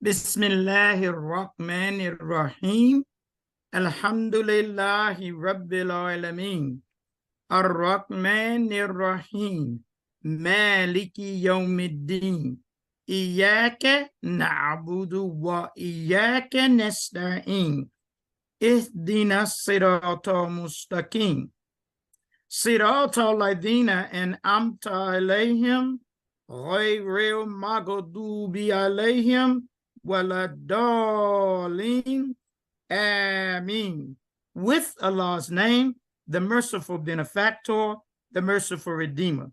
Bismillahir-Rahmanir-Rahim. Alhamdulillahi Rabbil Alameen. Ar-Rahmanir-Rahim. Maliki Yawmiddin. Iyaka na'budu wa iyaka nasta'in. Ihdina sirata mustaqim. Sirata ladina an'amta alayhim. Ghayril maghdubi alayhim. Waladdaleen. Ameen. With Allah's name, the merciful benefactor, the merciful redeemer.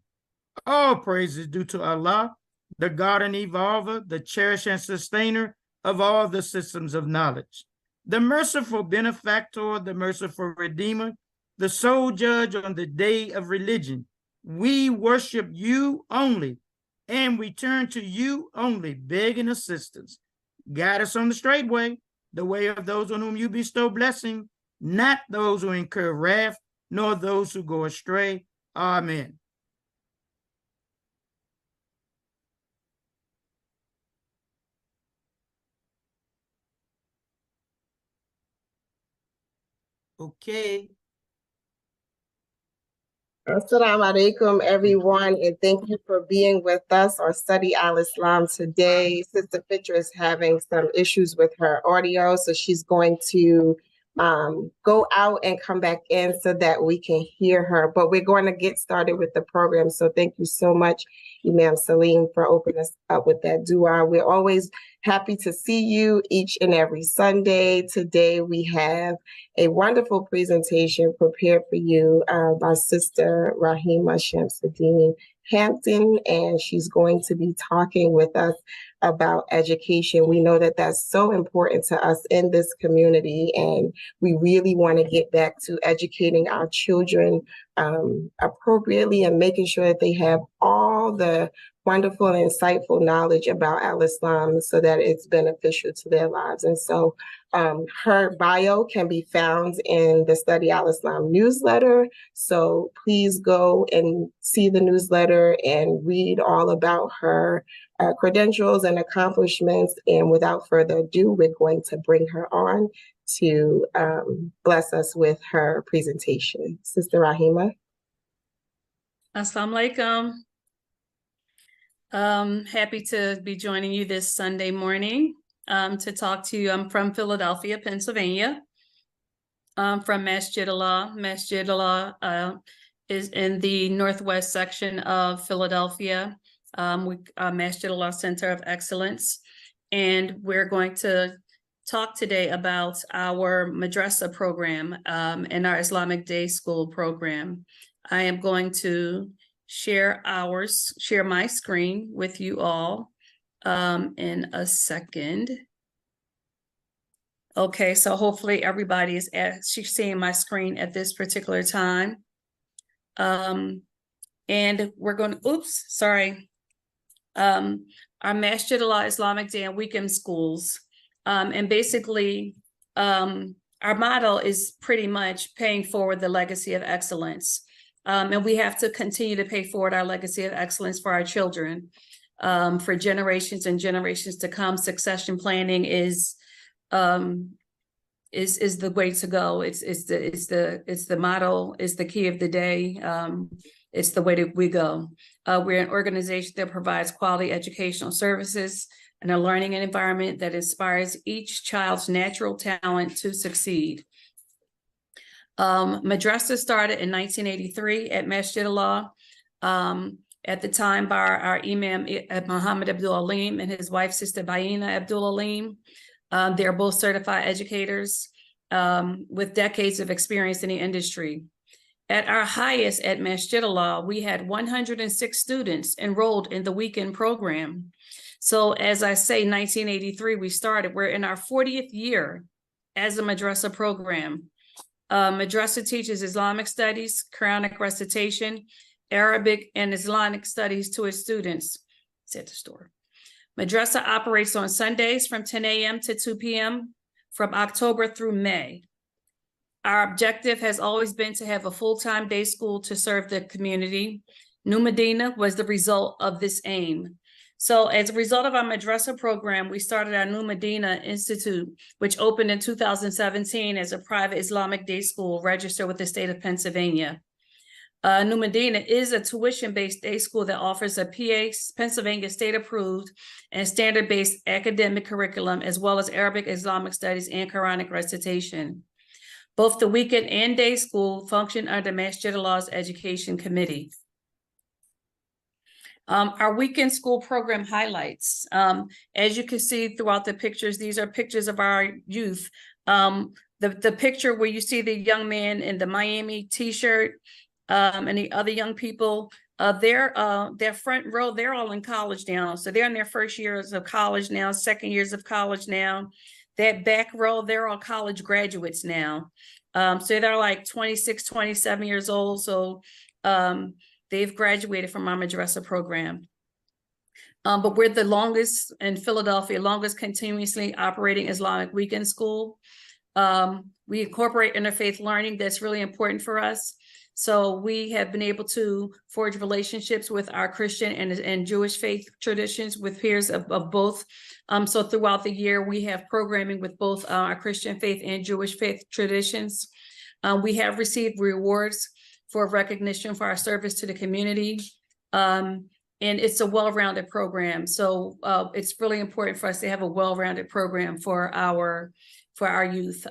All praise is due to Allah, the God and evolver, the cherisher and sustainer of all the systems of knowledge. The merciful benefactor, the merciful redeemer, the sole judge on the day of religion. We worship you only, and we turn to you only, begging assistance. Guide us on the straight way, the way of those on whom you bestow blessing, not those who incur wrath, nor those who go astray. Amen. Okay. Assalamu alaikum, everyone, and thank you for being with us on Study Al-Islam today. Sister Fitrah is having some issues with her audio, so she's going to go out and come back in so that we can hear her. But we're going to get started with the program, so thank you so much, Imam Salim, for opening us up with that dua. We're always happy to see you each and every Sunday. Today we have a wonderful presentation prepared for you by Sister Raheemah Shamsid-Deen Hampton, and she's going to be talking with us about education. We know that that's so important to us in this community, and we really want to get back to educating our children appropriately and making sure that they have all the wonderful and insightful knowledge about Al-Islam so that it's beneficial to their lives. And so her bio can be found in the Study Al-Islam newsletter. So please go and see the newsletter and read all about her credentials and accomplishments. And without further ado, we're going to bring her on to bless us with her presentation. Sister Raheemah. Assalamu alaikum. Happy to be joining you this Sunday morning to talk to you. I'm from Philadelphia, Pennsylvania. I'm from Masjidullah. Masjidullah is in the northwest section of Philadelphia. Masjidullah Center of Excellence. And we're going to talk today about our Madrasa program and our Islamic Day School program. I am going to share my screen with you all in a second. Okay, so hopefully everybody is seeing my screen at this particular time. And we're going to, our Masjidullah Islamic Day and Weekend Schools. And basically, our motto is pretty much paying forward the legacy of excellence. And we have to continue to pay forward our legacy of excellence for our children, for generations and generations to come. Succession planning is the way to go. It's the motto, it's the key of the day. It's the way that we go. We're an organization that provides quality educational services and a learning environment that inspires each child's natural talent to succeed. Madrasa started in 1983 at Masjidullah. At the time by our Imam Muhammad Abdul Alim and his wife, Sister Baina Abdul Alim. They're both certified educators with decades of experience in the industry. At our highest at Masjidullah, we had 106 students enrolled in the weekend program. So as I say, 1983, we started. We're in our 40th year as a Madrasa program. Madrasa teaches Islamic studies, Quranic recitation, Arabic, and Islamic studies to its students. It's at the store. Madrasa operates on Sundays from 10 a.m. to 2 p.m. from October through May. Our objective has always been to have a full-time day school to serve the community. New Medina was the result of this aim. So as a result of our Madrasa program, we started our New Medina Institute, which opened in 2017 as a private Islamic day school registered with the state of Pennsylvania. New Medina is a tuition-based day school that offers a Pennsylvania state-approved and standard-based academic curriculum, as well as Arabic, Islamic studies, and Quranic recitation. Both the weekend and day school function under Masjidullah's Education Committee. Our weekend school program highlights. As you can see throughout the pictures, these are pictures of our youth. The picture where you see the young man in the Miami t-shirt, and the other young people, their front row, they're all in college now. So they're in their first years of college now, second years of college now. That back row, they're all college graduates now. So they're like 26, 27 years old. So they've graduated from our Madrasa program. But we're the longest in Philadelphia, longest continuously operating Islamic weekend school. We incorporate interfaith learning. That's really important for us. So we have been able to forge relationships with our Christian and Jewish faith traditions with peers of both. So throughout the year, we have programming with both our Christian faith and Jewish faith traditions. We have received rewards for recognition for our service to the community. And it's a well-rounded program. So it's really important for us to have a well-rounded program for our youth.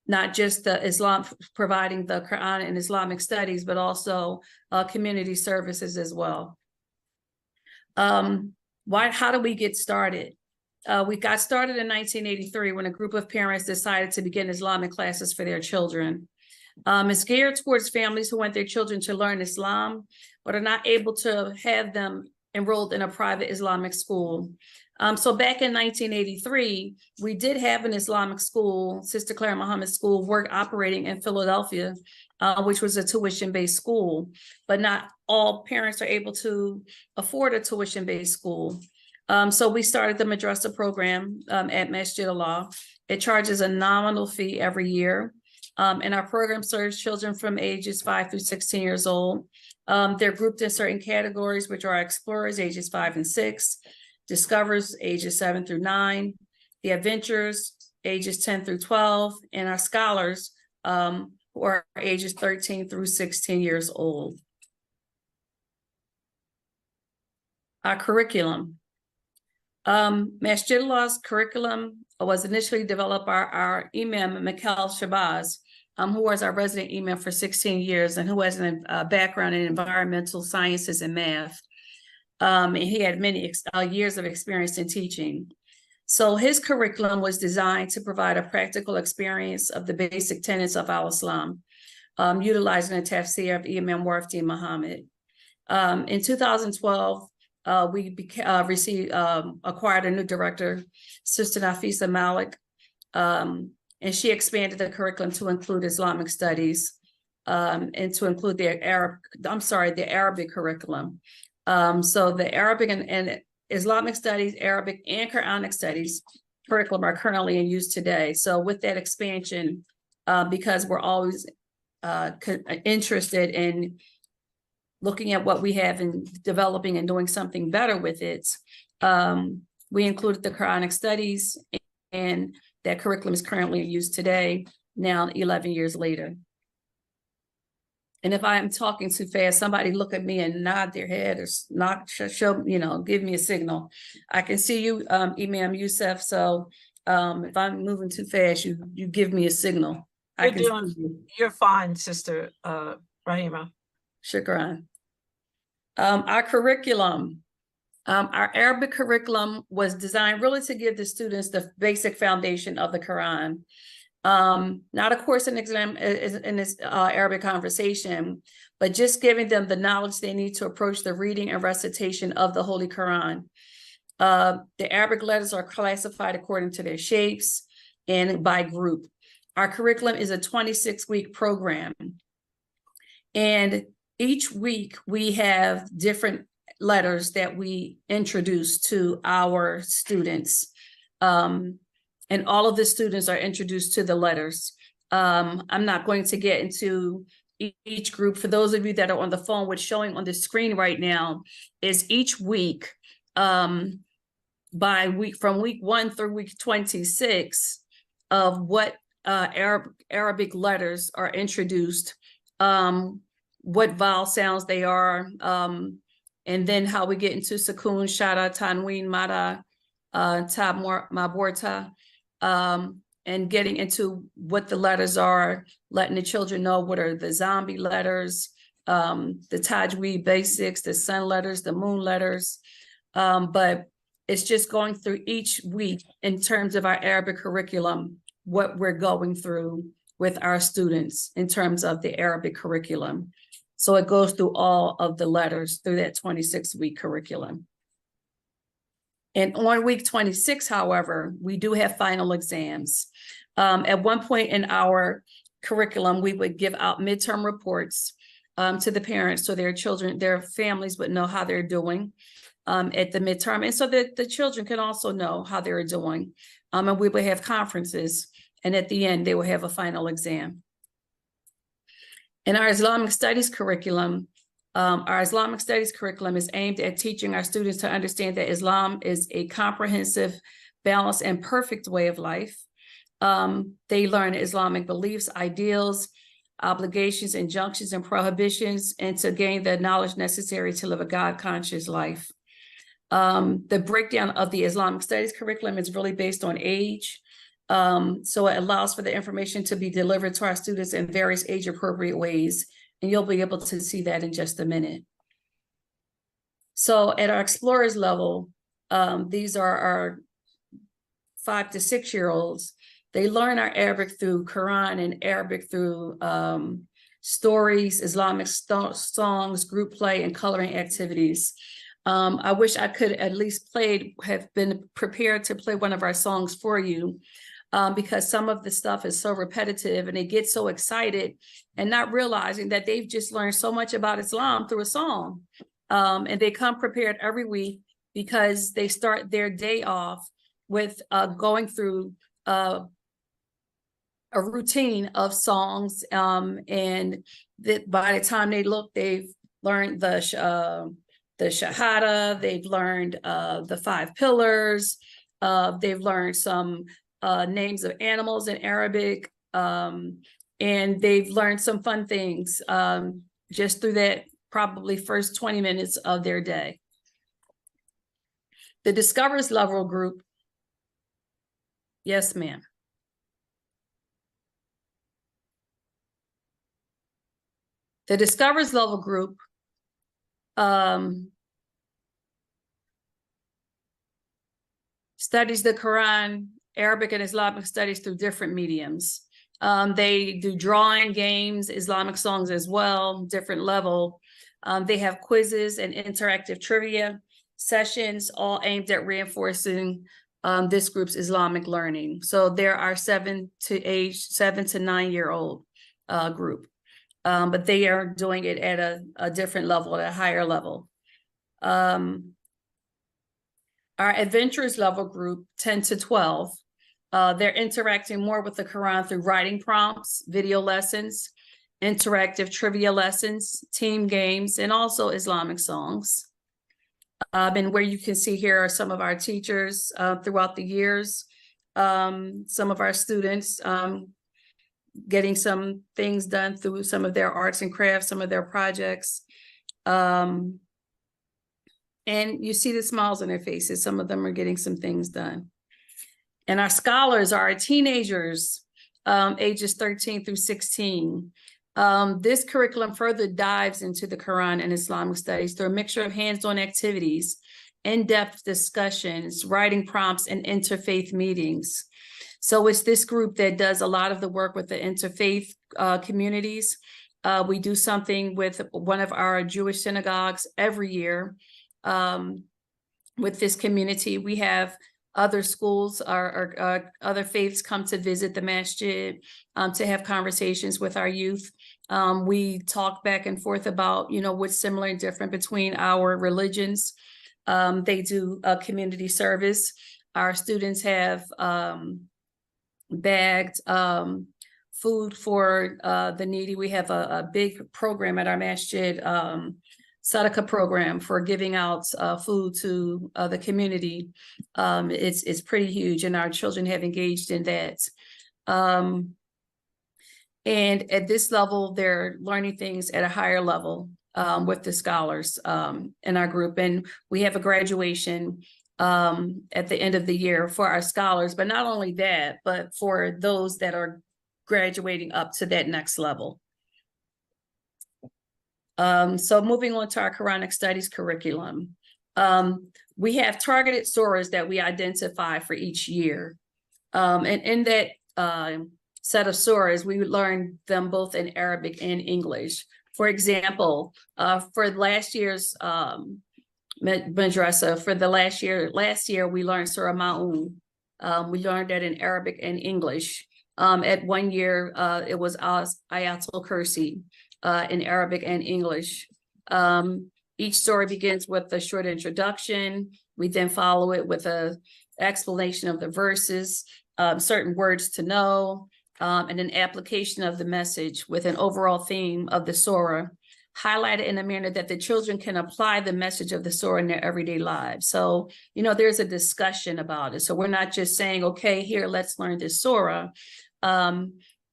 Not just the Islam, providing the Quran and Islamic studies, but also community services as well. How do we get started? We got started in 1983 when a group of parents decided to begin Islamic classes for their children. It's geared towards families who want their children to learn Islam, but are not able to have them enrolled in a private Islamic school. So back in 1983, we did have an Islamic school, Sister Clara Muhammad School, operating in Philadelphia, which was a tuition-based school, but not all parents are able to afford a tuition-based school. So we started the Madrasa program at Masjidullah. It charges a nominal fee every year. And our program serves children from ages 5 through 16 years old. They're grouped in certain categories, which are explorers, ages 5 and 6, discoverers, ages 7 through 9, the adventurers, ages 10 through 12, and our scholars, who are ages 13 through 16 years old. Our curriculum. Masjidullah's curriculum was initially developed by our Imam Mikhail Shabazz, who was our resident Imam for 16 years and who has a background in environmental sciences and math. And he had many years of experience in teaching. So his curriculum was designed to provide a practical experience of the basic tenets of al-Islam, utilizing the tafsir of Imam Warfdi Muhammad. In 2012, we acquired a new director, Sister Nafisa Malik, and she expanded the curriculum to include Islamic studies and to include the Arabic curriculum. So the Arabic and Islamic studies, Arabic and Quranic studies curriculum are currently in use today. So with that expansion, because we're always interested in looking at what we have and developing and doing something better with it, we included the Quranic studies, and that curriculum is currently in use today, now 11 years later. And if I am talking too fast, somebody look at me and nod their head or give me a signal. I can see you, Imam Youssef. So if I'm moving too fast, you give me a signal. You're fine, Sister Raheemah. Shukran. Our curriculum, our Arabic curriculum was designed really to give the students the basic foundation of the Quran. Not a course in this Arabic conversation, but just giving them the knowledge they need to approach the reading and recitation of the Holy Quran. The Arabic letters are classified according to their shapes and by group. Our curriculum is a 26-week program. And each week we have different letters that we introduce to our students. And all of the students are introduced to the letters. I'm not going to get into each group. For those of you that are on the phone, what's showing on the screen right now is each week from week 1 through week 26 of what Arabic letters are introduced, what vowel sounds they are, and then how we get into Sukun, Shada, Tanween, Mada, Ta, Maborta, and getting into what the letters are, letting the children know what are the zombie letters, the Tajweed basics, the sun letters, the moon letters. But it's just going through each week in terms of our Arabic curriculum, what we're going through with our students in terms of the Arabic curriculum. So it goes through all of the letters through that 26-week curriculum. And on week 26, however, we do have final exams. At one point in our curriculum, we would give out midterm reports to the parents so their children, their families would know how they're doing at the midterm. And so that the children can also know how they're doing. And we would have conferences. And at the end, they will have a final exam. In our Islamic studies curriculum is aimed at teaching our students to understand that Islam is a comprehensive, balanced, and perfect way of life. They learn Islamic beliefs, ideals, obligations, injunctions, and prohibitions, and to gain the knowledge necessary to live a God-conscious life. The breakdown of the Islamic studies curriculum is really based on age. So it allows for the information to be delivered to our students in various age-appropriate ways. And you'll be able to see that in just a minute. So at our explorers level, these are our 5 to 6 year olds. They learn our Arabic through Quran and Arabic through stories, Islamic songs, group play, and coloring activities. I wish I could at least have been prepared to play one of our songs for you. Because some of the stuff is so repetitive and they get so excited and not realizing that they've just learned so much about Islam through a song. And they come prepared every week because they start their day off with going through a routine of songs. And that by the time they look, they've learned the Shahada, they've learned the 5 pillars, they've learned some names of animals in Arabic, and they've learned some fun things just through that probably first 20 minutes of their day. The Discoverers level group, yes, ma'am. The Discoverers level group studies the Quran, Arabic and Islamic studies through different mediums. They do drawing, games, Islamic songs as well, different level. They have quizzes and interactive trivia sessions, all aimed at reinforcing this group's Islamic learning. So there are 7 to 9 year old group, but they are doing it at a different level, at a higher level. Our adventurers level group, 10 to 12, they're interacting more with the Quran through writing prompts, video lessons, interactive trivia lessons, team games, and also Islamic songs. And where you can see here are some of our teachers throughout the years, some of our students getting some things done through some of their arts and crafts, some of their projects. And you see the smiles on their faces. Some of them are getting some things done. And our scholars are our teenagers, ages 13 through 16. This curriculum further dives into the Quran and Islamic studies through a mixture of hands-on activities, in-depth discussions, writing prompts, and interfaith meetings. So it's this group that does a lot of the work with the interfaith communities. We do something with one of our Jewish synagogues every year. With this community, we have other schools or other faiths come to visit the masjid to have conversations with our youth. We talk back and forth about, what's similar and different between our religions. They do a community service. Our students have bagged food for the needy. We have a big program at our masjid Sadaqah program for giving out food to the community. It's pretty huge, and our children have engaged in that. And at this level, they're learning things at a higher level with the scholars in our group. And we have a graduation at the end of the year for our scholars, but not only that, but for those that are graduating up to that next level. So moving on to our Quranic studies curriculum. We have targeted surahs that we identify for each year. And in that set of surahs, we learn them both in Arabic and English. For example, for last year's Madrasa, for the last year we learned Surah Ma'un. We learned that in Arabic and English. At 1 year, it was Ayatul Kursi in Arabic and English. Each story begins with a short introduction. We then follow it with an explanation of the verses, certain words to know, and an application of the message with an overall theme of the surah, highlighted in a manner that the children can apply the message of the surah in their everyday lives. So, you know, there's a discussion about it. So we're not just saying, okay, here, let's learn this surah.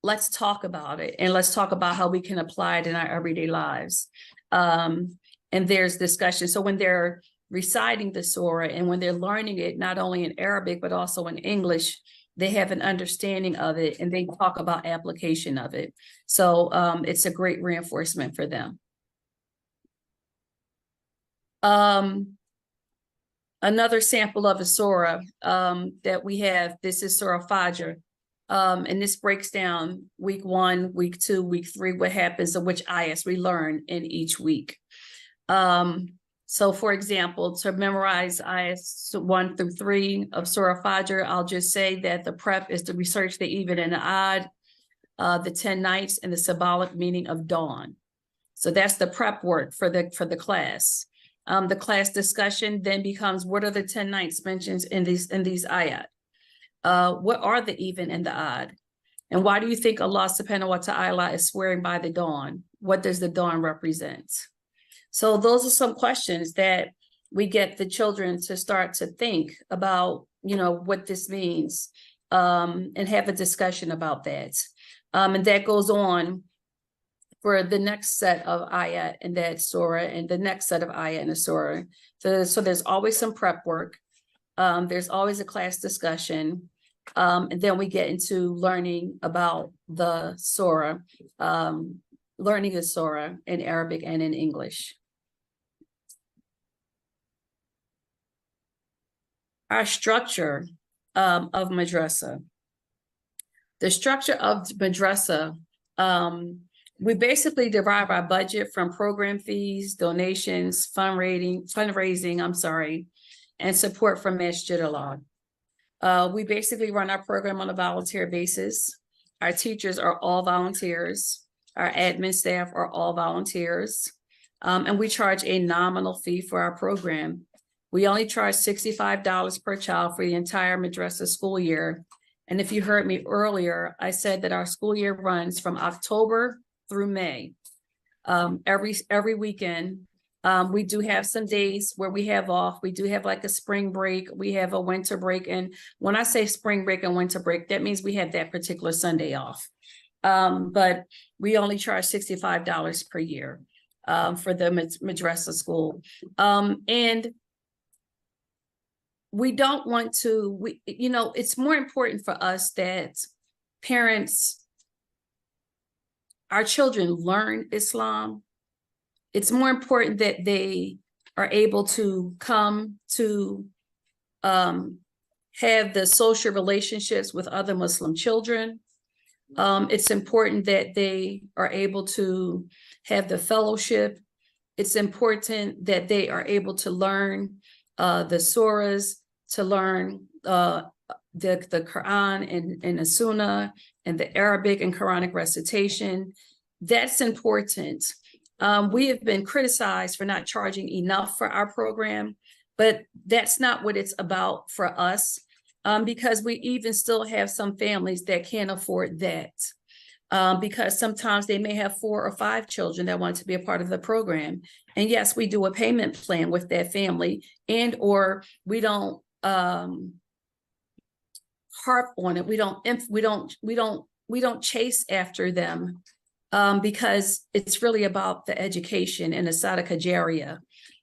Let's talk about it, and let's talk about how we can apply it in our everyday lives. And there's discussion. So when they're reciting the surah and when they're learning it, not only in Arabic, but also in English, they have an understanding of it and they talk about application of it. So it's a great reinforcement for them. Another sample of a surah that we have, this is Surah Fajr. And this breaks down week 1, week 2, week 3, what happens and which ayahs we learn in each week. So for example, to memorize ayahs 1 through 3 of Surah Fajr, I'll just say that the prep is to research the even and the odd, the 10 nights, and the symbolic meaning of dawn. So that's the prep work for the class. The class discussion then becomes, what are the 10 nights mentioned in these ayat? What are the even and the odd? And why do you think Allah subhanahu wa ta'ala is swearing by the dawn? What does the dawn represent? So those are some questions that we get the children to start to think about, you know, what this means, and have a discussion about that. And that goes on for the next set of ayat in that surah and the next set of ayat in the surah. So there's always some prep work. There's always a class discussion. And then we get into learning about the surah, learning the surah in Arabic and in English. Our structure of Madrasa. The structure of Madrasa, we basically derive our budget from program fees, donations, fundraising, and support from Masjidullah. We basically run our program on a volunteer basis. Our teachers are all volunteers. Our admin staff are all volunteers. And we charge a nominal fee for our program. We only charge $65 per child for the entire Madrasa school year. And if you heard me earlier, I said that our school year runs from October through May. Every weekend, we do have some days where we have off. We do have like a spring break. We have a winter break. And when I say spring break and winter break, that means we have that particular Sunday off. But we only charge $65 per year for the Madrasa school. And we don't want to, it's more important for us that parents, our children learn Islam. It's more important that they are able to come to have the social relationships with other Muslim children. It's important that they are able to have the fellowship. It's important that they are able to learn the surahs, to learn the Quran and the Sunnah and the Arabic and Quranic recitation. That's important. We have been criticized for not charging enough for our program, but that's not what it's about for us, because we even still have some families that can't afford that. because sometimes they may have 4 or 5 children that want to be a part of the program. And yes, we do a payment plan with that family, and or we don't harp on it. We don't chase after them, because it's really about the education and the Sadaqah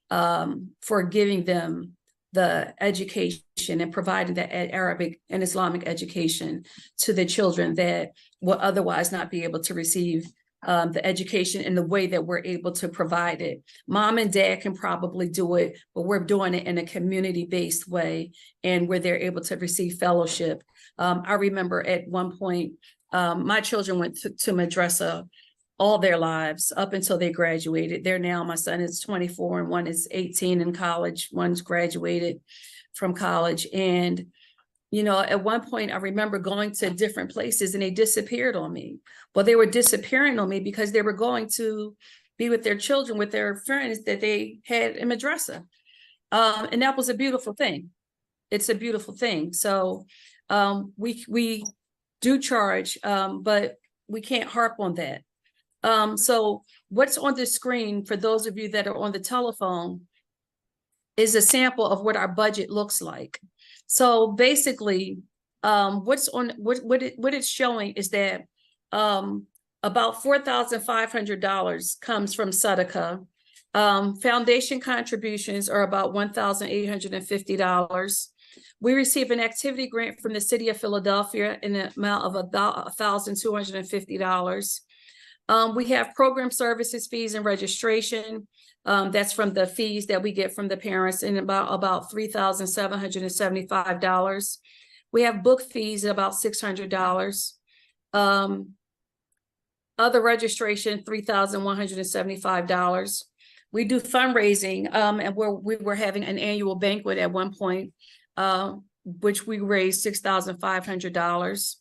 Jariyah, for giving them the education and providing the Arabic and Islamic education to the children that will otherwise not be able to receive the education in the way that we're able to provide it. Mom and dad can probably do it, but we're doing it in a community-based way, and where they're able to receive fellowship. I remember at one point, my children went to Madrasa all their lives up until they graduated. They're now, my son is 24 and one is 18 in college. One's graduated from college. And, you know, at one point I remember going to different places and they disappeared on me. Well, they were disappearing on me because they were going to be with their children, with their friends that they had in Madrasa. And that was a beautiful thing. It's a beautiful thing. So we do charge, but we can't harp on that. So what's on the screen for those of you that are on the telephone is a sample of what our budget looks like. So basically, what it's showing is that about $4,500 comes from Sadaqah. Foundation contributions are about $1,850. We receive an activity grant from the city of Philadelphia in the amount of $1,250. We have program services, fees, and registration. That's from the fees that we get from the parents, in about $3,775. We have book fees at about $600. Other registration, $3,175. We do fundraising, and we were having an annual banquet at one point, which we raised $6,500.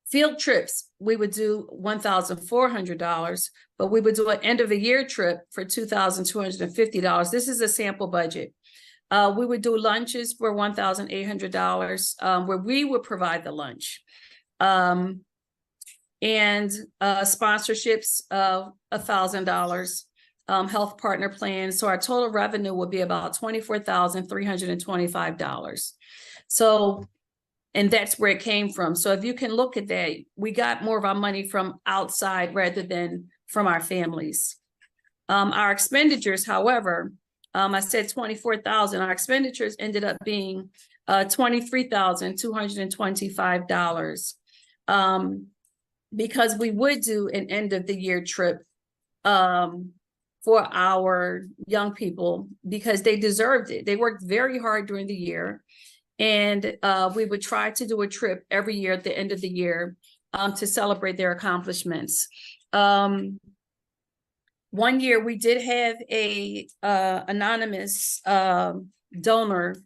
Field trips, we would do $1,400, but we would do an end of the year trip for $2,250. This is a sample budget. We would do lunches for $1,800, where we would provide the lunch. And sponsorships of $1,000, health partner plans. So our total revenue would be about $24,325. So, and that's where it came from. So if you can look at that, we got more of our money from outside rather than from our families. Our expenditures, however, I said 24,000. Our expenditures ended up being $23,225, because we would do an end of the year trip for our young people because they deserved it. They worked very hard during the year. And we would try to do a trip every year at the end of the year to celebrate their accomplishments. One year we did have a anonymous donor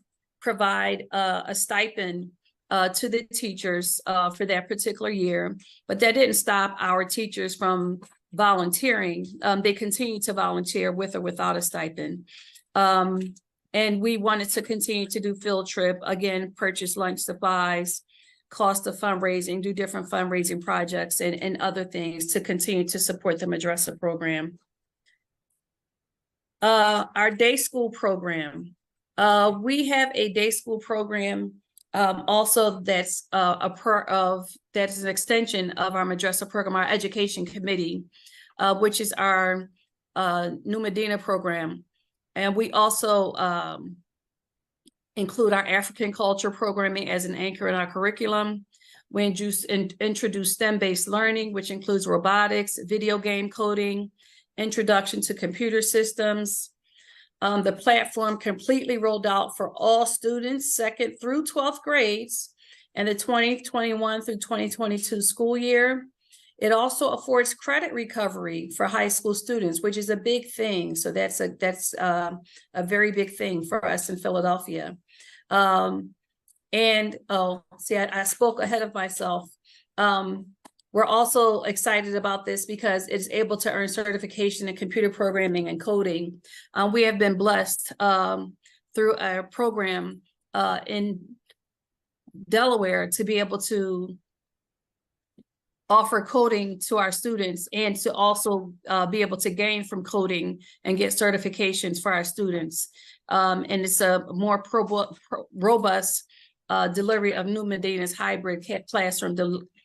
provide a stipend to the teachers for that particular year, but that didn't stop our teachers from volunteering. They continued to volunteer with or without a stipend. And we wanted to continue to do field trip, again, purchase lunch supplies, cost of fundraising, do different fundraising projects and other things to continue to support the Madrasa program. Our day school program. We have a day school program also that's that's an extension of our Madrasa program, our education committee, which is our New Medina program. And we also include our African culture programming as an anchor in our curriculum. We introduce STEM-based learning, which includes robotics, video game coding, introduction to computer systems. The platform completely rolled out for all students, 2nd through 12th grades, in the 2021 through 2022 school year. It also affords credit recovery for high school students, which is a big thing. So that's a very big thing for us in Philadelphia. I spoke ahead of myself. We're also excited about this because it's able to earn certification in computer programming and coding. We have been blessed through a program in Delaware to be able to offer coding to our students and to also be able to gain from coding and get certifications for our students. And it's a more robust delivery of New Medina's hybrid classroom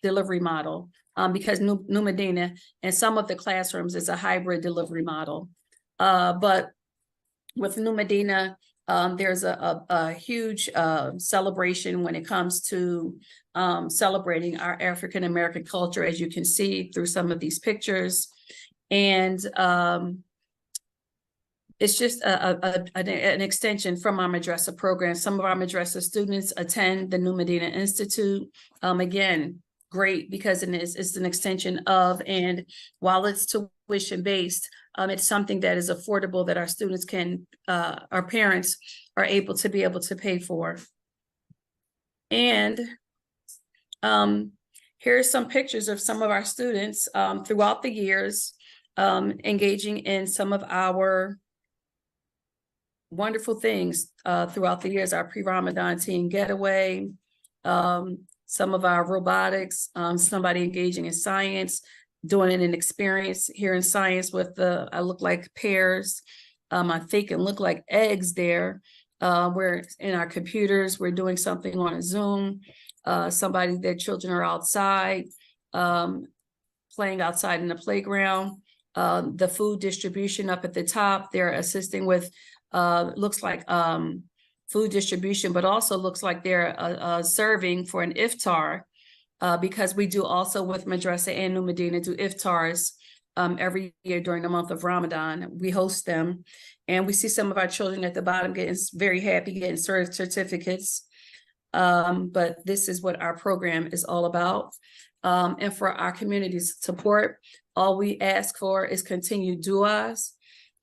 delivery model, because New Medina and some of the classrooms is a hybrid delivery model. But with New Medina, there's a huge celebration when it comes to celebrating our African American culture, as you can see through some of these pictures. And it's just an extension from our Madrasa program. Some of our Madrasa students attend the New Medina Institute. Again, great, because it's an extension of, and while it's tuition-based, it's something that is affordable that our students can, our parents are able to pay for. And here's some pictures of some of our students throughout the years, engaging in some of our wonderful things throughout the years, our pre-Ramadan teen getaway, some of our robotics, somebody engaging in science, doing an experience here in science with I look like pears, I think and look like eggs there. We're in our computers, we're doing something on a Zoom, somebody, their children are outside, playing outside in the playground. The food distribution up at the top, they're assisting with, looks like food distribution, but also looks like they're serving for an iftar, because we do also with Madrasa and New Medina do iftars every year during the month of Ramadan. We host them, and we see some of our children at the bottom getting very happy, getting certificates. But this is what our program is all about. And for our community's support, all we ask for is continued du'as,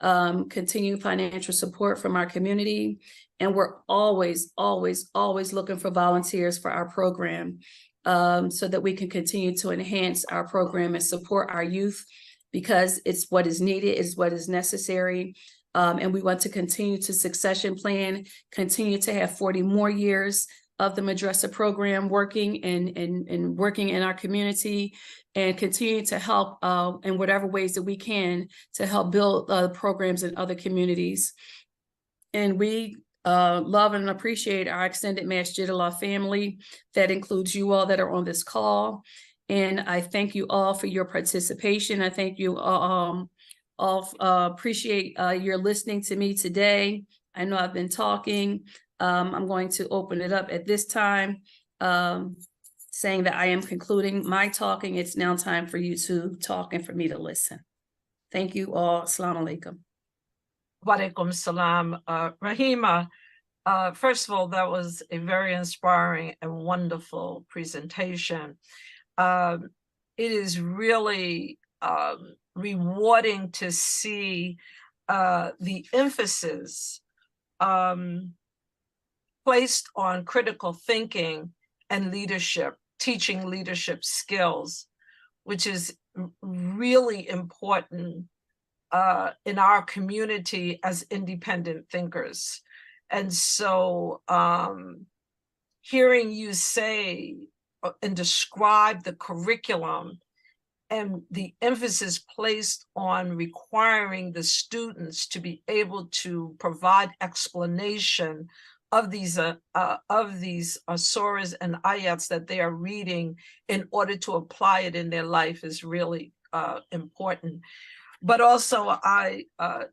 continued financial support from our community. And we're always, always, always looking for volunteers for our program, so that we can continue to enhance our program and support our youth, because it's what is needed, is what is necessary. And we want to continue to succession plan, continue to have 40 more years of the Madrasa program working and working in our community, and continue to help in whatever ways that we can to help build programs in other communities. And we love and appreciate our extended Masjidullah family. That includes you all that are on this call. And I thank you all for your participation. I thank you all, appreciate your listening to me today. I know I've been talking. I'm going to open it up at this time, saying that I am concluding my talking. It's now time for you to talk and for me to listen. Thank you all. Assalamu alaikum. Walaikum salam. Raheemah, first of all, that was a very inspiring and wonderful presentation. It is really rewarding to see the emphasis placed on critical thinking and leadership, teaching leadership skills, which is really important in our community as independent thinkers. And so hearing you say and describe the curriculum and the emphasis placed on requiring the students to be able to provide explanation of these surahs and ayats that they are reading in order to apply it in their life is really important. But also I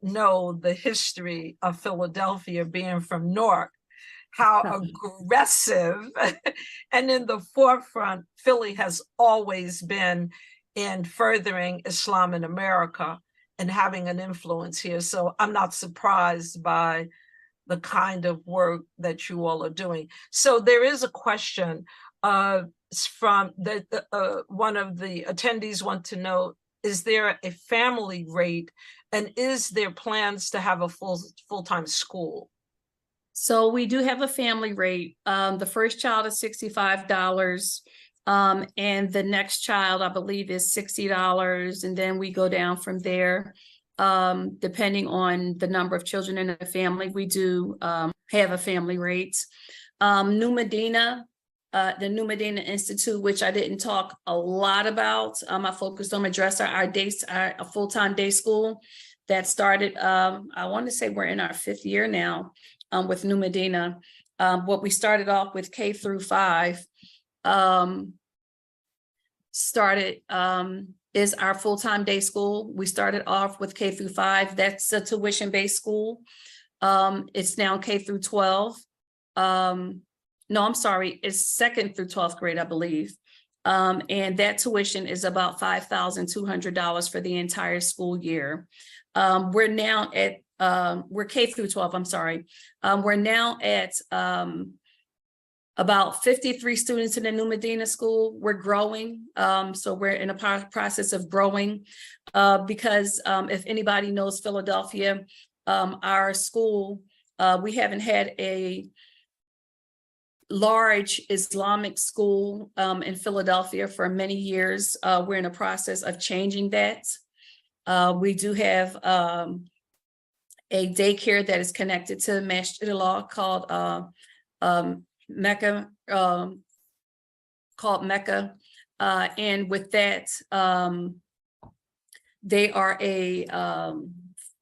know the history of Philadelphia, being from Newark, how aggressive and in the forefront Philly has always been in furthering Islam in America and having an influence here. So I'm not surprised by the kind of work that you all are doing. So there is a question from one of the attendees want to know, is there a family rate, and is there plans to have a full-time school? So we do have a family rate. The first child is $65, and the next child, I believe, is $60, and then we go down from there. Depending on the number of children in the family, we do have a family rate. New Medina the New Medina Institute, which I didn't talk a lot about. I focused on Madrasa, our full-time day school that started, I want to say we're in our 5th year now with New Medina. What we started off with K through 5 is our full-time day school. We started off with K through 5. That's a tuition-based school. It's now K through 12. No, I'm sorry, it's 2nd through 12th grade, I believe. And that tuition is about $5,200 for the entire school year. We're now at, we're K through 12, I'm sorry. We're now at about 53 students in the New Medina school. We're growing, so we're in a process of growing because if anybody knows Philadelphia, our school, we haven't had a large Islamic school in Philadelphia for many years. We're in a process of changing that. We do have a daycare that is connected to Masjidullah called Mecca, and with that,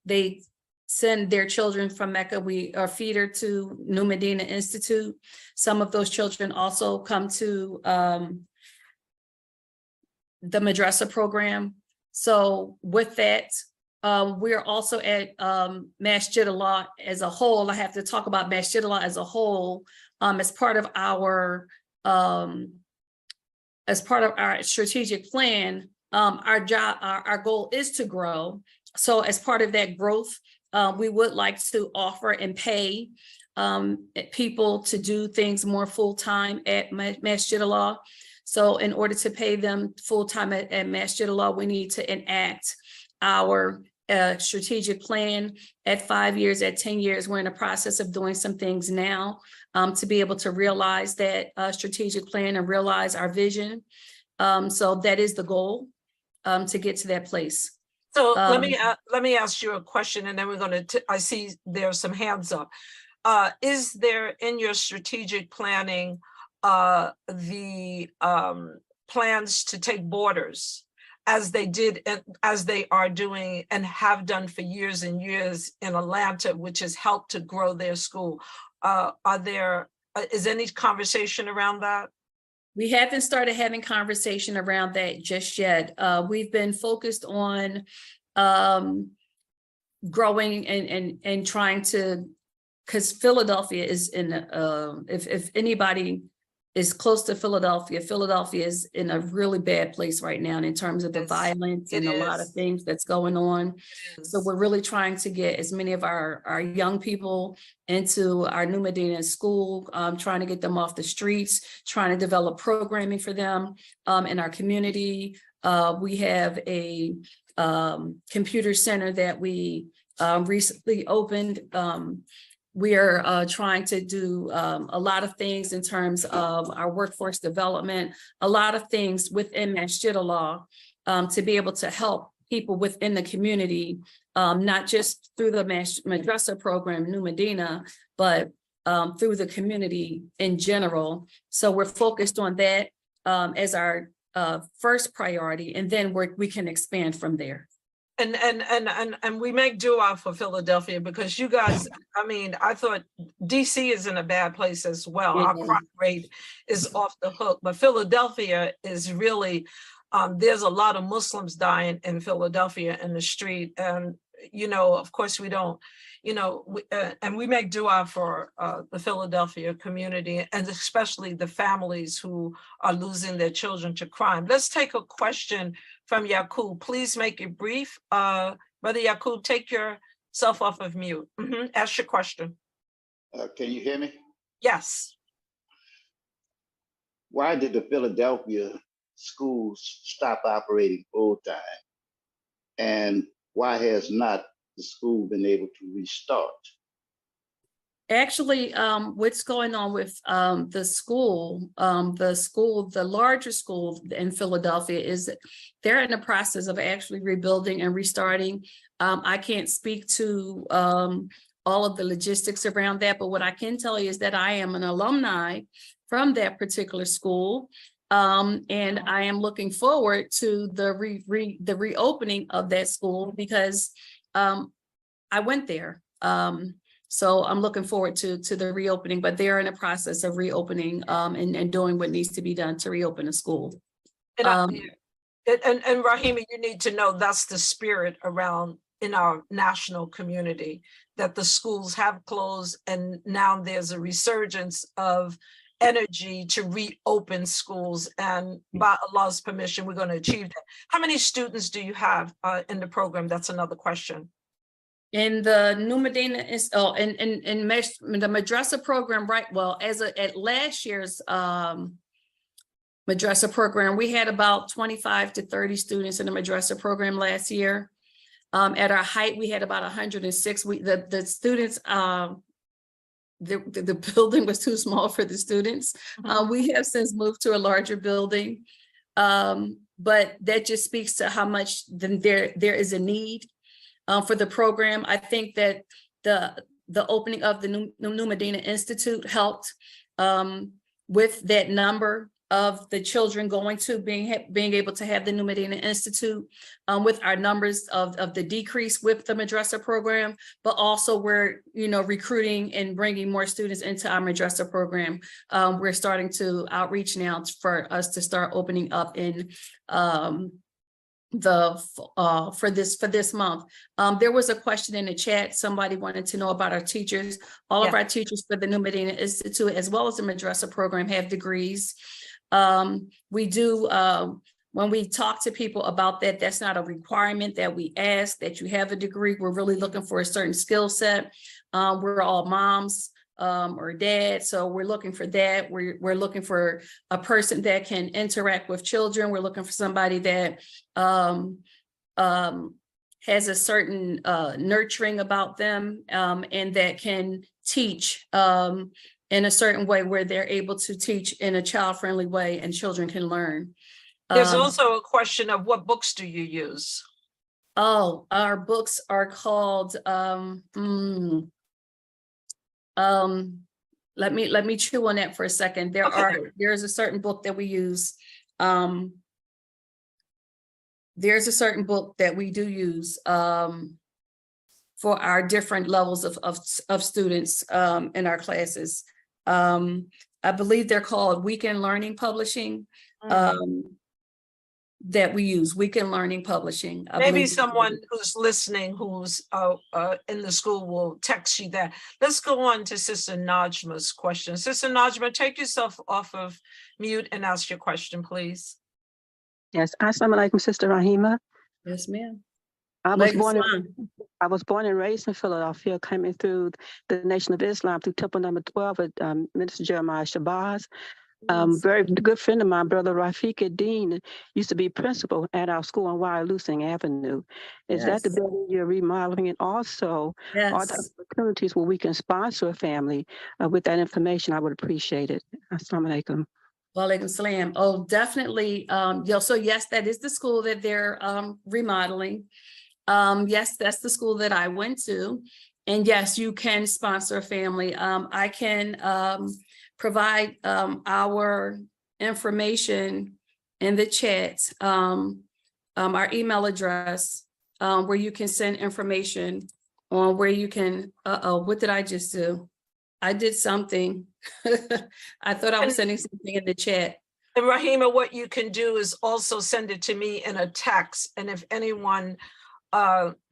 they send their children from Mecca. We are feeder to New Medina Institute. Some of those children also come to the Madrasa program. So with that, we're also at Masjidullah as a whole. I have to talk about Masjidullah as a whole as part of our strategic plan. Our goal is to grow. So as part of that growth, we would like to offer and pay people to do things more full-time at Masjidullah. So in order to pay them full-time at Masjidullah, we need to enact our strategic plan at 5 years, at 10 years. We're in the process of doing some things now to be able to realize that strategic plan and realize our vision. So that is the goal, to get to that place. So let me ask you a question, and then we're going to, I see there are some hands up. Is there in your strategic planning the plans to take boarders as they did, as they are doing and have done for years and years in Atlanta, which has helped to grow their school? Is any conversation around that? We haven't started having conversation around that just yet. We've been focused on growing and trying to, because Philadelphia is in, if anybody is close to Philadelphia, Philadelphia is in a really bad place right now in terms of the violence and a lot of things that's going on. So we're really trying to get as many of our young people into our New Medina school, trying to get them off the streets, trying to develop programming for them in our community. We have a computer center that we recently opened. We are trying to do a lot of things in terms of our workforce development, a lot of things within Masjidullah to be able to help people within the community, not just through the Madrasa program, New Medina, but through the community in general. So we're focused on that as our first priority, and then we can expand from there. And we make dua for Philadelphia, because you guys, I mean, I thought DC is in a bad place as well. Our crime rate is off the hook, but Philadelphia is really, there's a lot of Muslims dying in Philadelphia in the street. And, you know, of course we don't, you know, and we make dua for the Philadelphia community, and especially the families who are losing their children to crime. Let's take a question from Yaqub. Please make it brief. Brother Yaqub, take yourself off of mute. Ask your question. Can you hear me? Yes. Why did the Philadelphia schools stop operating full time? And why has not the school been able to restart? Actually, what's going on with the larger school in Philadelphia is that they're in the process of actually rebuilding and restarting. I can't speak to all of the logistics around that, but what I can tell you is that I am an alumni from that particular school. And I am looking forward to the reopening of that school because I went there. So I'm looking forward to the reopening, but they're in a process of reopening and doing what needs to be done to reopen the school. And Raheemah, you need to know that's the spirit around in our national community, that the schools have closed and now there's a resurgence of energy to reopen schools, and by Allah's permission, we're going to achieve that. How many students do you have in the program? That's another question. In the New Medina is in the Madrasa program, right? Well, at last year's Madrasa program, we had about 25 to 30 students in the Madrasa program last year. At our height, we had about 106. The students, the building was too small for the students. We have since moved to a larger building, but that just speaks to how much there is a need for the program. I think that the opening of the New Medina Institute helped with that number of the children going to being able to have the New Medina Institute, with our numbers of the decrease with the Madrasa program, but also we're recruiting and bringing more students into our Madrasa program. We're starting to outreach now for us to start opening up in for this month. There was a question in the chat. Somebody wanted to know about our teachers. All of our teachers for the New Medina Institute, as well as the Madrasa program, have degrees. We do, when we talk to people about that, that's not a requirement that we ask that you have a degree. We're really looking for a certain skill set. We're all moms or dads, so we're looking for that. We're looking for a person that can interact with children. We're looking for somebody that has a certain nurturing about them, and that can teach in a certain way where they're able to teach in a child-friendly way and children can learn. There's also a question of what books do you use? Oh, our books are called, let me chew on that for a second. There's a certain book that we use. There's a certain book that we do use for our different levels of students in our classes. I believe they're called Weekend Learning Publishing, that we use, Weekend Learning Publishing. Maybe someone who's listening, who's in the school, will text you that. Let's go on to Sister Najma's question. Sister Najma, take yourself off of mute and ask your question, please. Yes, Assalamu alaikum, Sister Raheemah. Yes, ma'am. I was born and raised in Philadelphia, coming through the Nation of Islam through Temple number 12 with Minister Jeremiah Shabazz. Very good friend of mine, Brother Shamsid-Deen, used to be principal at our school on Wyalusing Avenue. Is that the building you're remodeling? And also, are there opportunities where we can sponsor a family? With that information, I would appreciate it. Assalamu alaikum. Walaikum salam. Oh, definitely. So yes, that is the school that they're remodeling. Yes, that's the school that I went to. And yes, you can sponsor a family. I can provide our information in the chat, our email address, where you can send information on where you can, what did I just do? I did something. I thought I was sending something in the chat. And Raheemah, what you can do is also send it to me in a text. And if anyone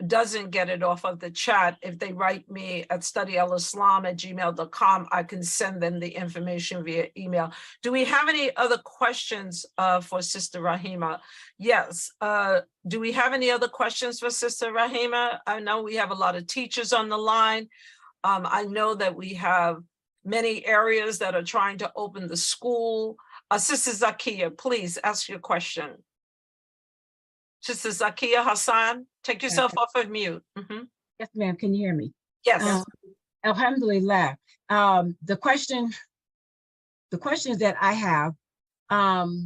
doesn't get it off of the chat, if they write me at studyalislam@gmail.com, I can send them the information via email. Do we have any other questions for Sister Raheemah? Yes. Do we have any other questions for Sister Raheemah? I know we have a lot of teachers on the line. I know that we have many areas that are trying to open the school. Sister Zakia, please ask your question. Sister Zakia Hassan, take yourself off of mute. Yes, ma'am. Can you hear me? Yes. Alhamdulillah. The questions that I have,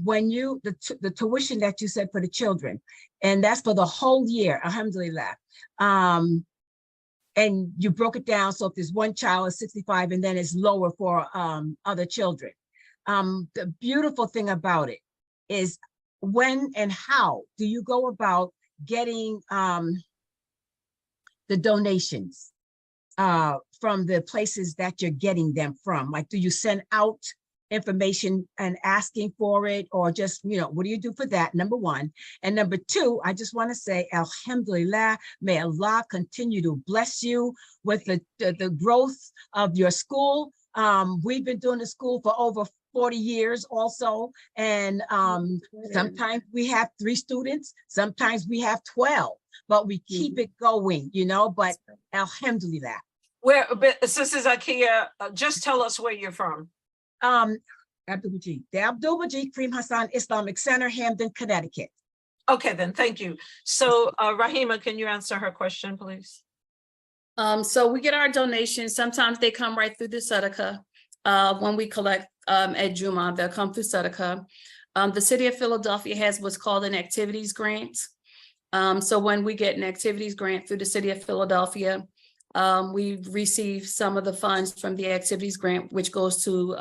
when the tuition that you said for the children, and that's for the whole year, alhamdulillah. And you broke it down, so if there's one child is 65 and then it's lower for other children. the beautiful thing about it is when and how do you go about getting the donations from the places that you're getting them from? Like, do you send out information and asking for it, or just, what do you do for that? Number one. And number two, I just want to say, alhamdulillah, may Allah continue to bless you with the growth of your school. We've been doing the school for over 40 years also. And sometimes we have 3 students, sometimes we have 12, but we keep it going, but alhamdulillah. Sister Zakia, just tell us where you're from. Abdul-Majid, the Abdul-Majid Kareem Hassan Islamic Center, Hamden, Connecticut. Okay, then, thank you. So Raheemah, can you answer her question, please? So we get our donations. Sometimes they come right through the Sadaqah. When we collect at Juma, they'll come through Sadaqah. The city of Philadelphia has what's called an activities grant. So when we get an activities grant through the city of Philadelphia, we receive some of the funds from the activities grant, which goes to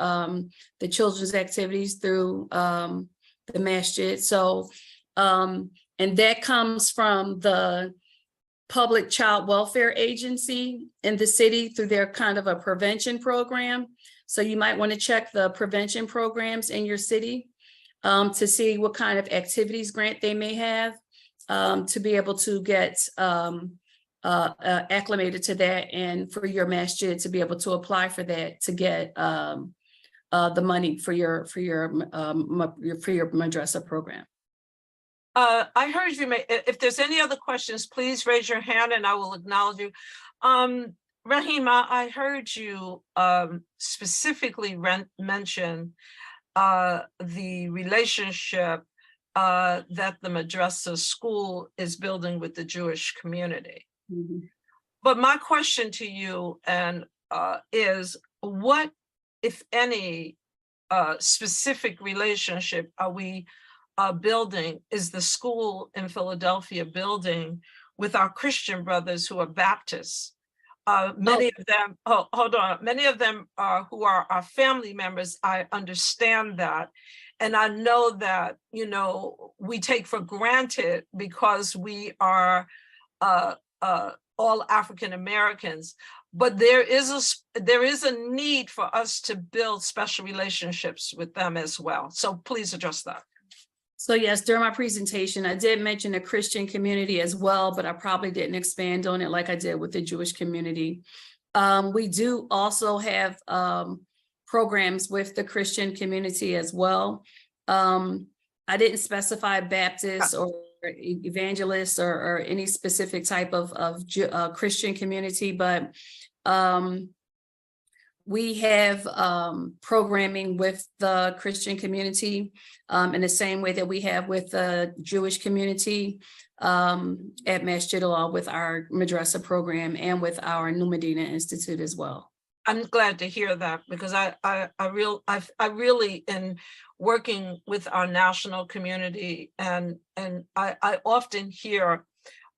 the children's activities through the masjid. So, and that comes from the Public Child Welfare Agency in the city through their kind of a prevention program. So you might want to check the prevention programs in your city to see what kind of activities grant they may have to be able to get acclimated to that, and for your masjid to be able to apply for that to get the money for your madrasa program. I heard you. If there's any other questions, please raise your hand and I will acknowledge you. Raheemah, I heard you specifically mention the relationship that the Madrasa school is building with the Jewish community. Mm-hmm. But my question to you is, what, if any, specific relationship are we building, is the school in Philadelphia building with our Christian brothers who are Baptists? Many of them, many of them who are our family members, I understand that. And I know that, we take for granted because we are all African Americans, but there is a need for us to build special relationships with them as well. So please address that. So yes, during my presentation, I did mention the Christian community as well, but I probably didn't expand on it like I did with the Jewish community. We do also have programs with the Christian community as well. I didn't specify Baptist or evangelists or any specific type of Christian community, but we have programming with the Christian community in the same way that we have with the Jewish community at Masjidullah with our Madrasa program and with our New Medina Institute as well. I'm glad to hear that, because I really, in working with our national community, and I often hear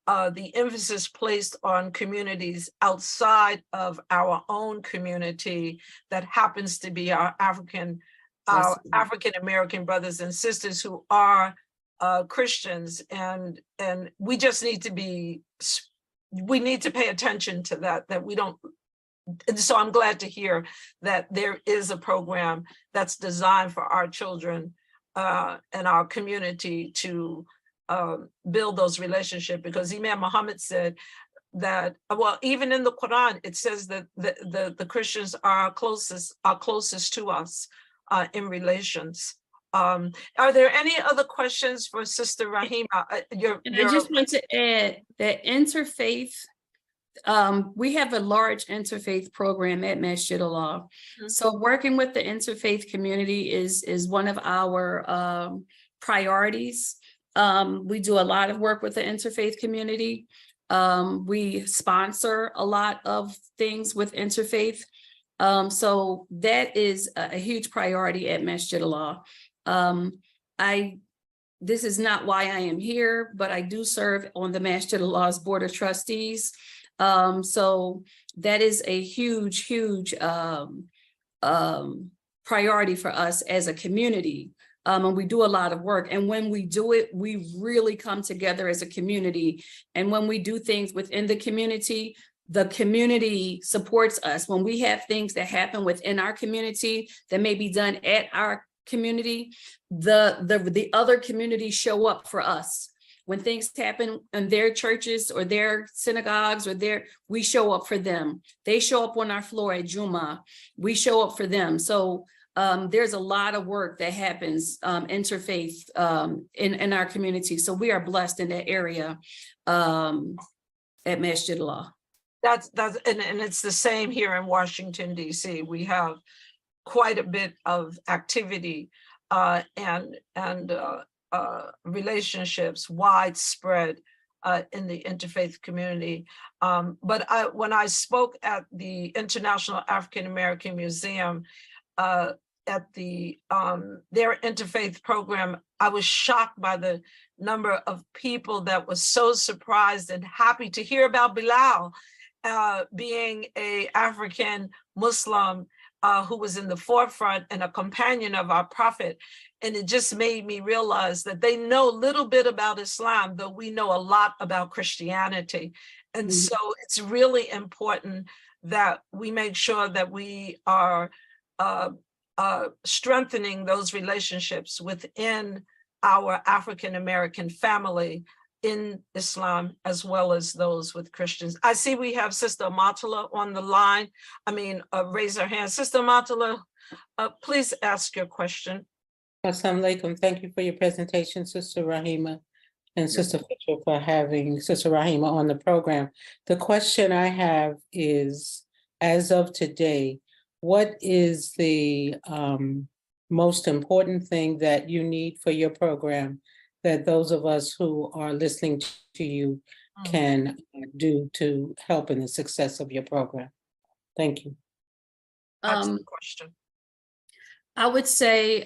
the emphasis placed on communities outside of our own community that happens to be our African American brothers and sisters who are Christians, and we just need to pay attention to that we don't. And so I'm glad to hear that there is a program that's designed for our children and our community to build those relationships, because Imam Muhammad said that, well, even in the Quran, it says that the Christians are closest to us in relations. Are there any other questions for Sister Raheemah? I just want to add that interfaith, we have a large interfaith program at Masjidullah. Mm-hmm. So working with the interfaith community is one of our priorities. We do a lot of work with the interfaith community. We sponsor a lot of things with interfaith. So that is a huge priority at Masjidullah. This is not why I am here, but I do serve on the Masjidullah's Board of Trustees. So that is a huge priority for us as a community. And we do a lot of work. And when we do it, we really come together as a community. And when we do things within the community supports us. When we have things that happen within our community that may be done at our community, the other communities show up for us. When things happen in their churches or their synagogues or we show up for them. They show up on our floor at Juma. We show up for them. So there's a lot of work that happens interfaith in our community. So we are blessed in that area at Masjidullah. And it's the same here in Washington, D.C. We have quite a bit of activity and relationships widespread in the interfaith community. But when I spoke at the International African American Museum at their interfaith program, I was shocked by the number of people that was so surprised and happy to hear about Bilal being an African Muslim who was in the forefront and a companion of our prophet. And it just made me realize that they know a little bit about Islam, though we know a lot about Christianity. And so it's really important that we make sure that we are strengthening those relationships within our African-American family in Islam, as well as those with Christians. I see we have Sister Matala on the line. Raise her hand. Sister Matala, please ask your question. Assalamu alaikum. Thank you for your presentation, Sister Raheemah, and Sister Fitrah for having Sister Raheemah on the program. The question I have is, as of today, what is the most important thing that you need for your program that those of us who are listening to you can do to help in the success of your program? Thank you. Excellent question. I would say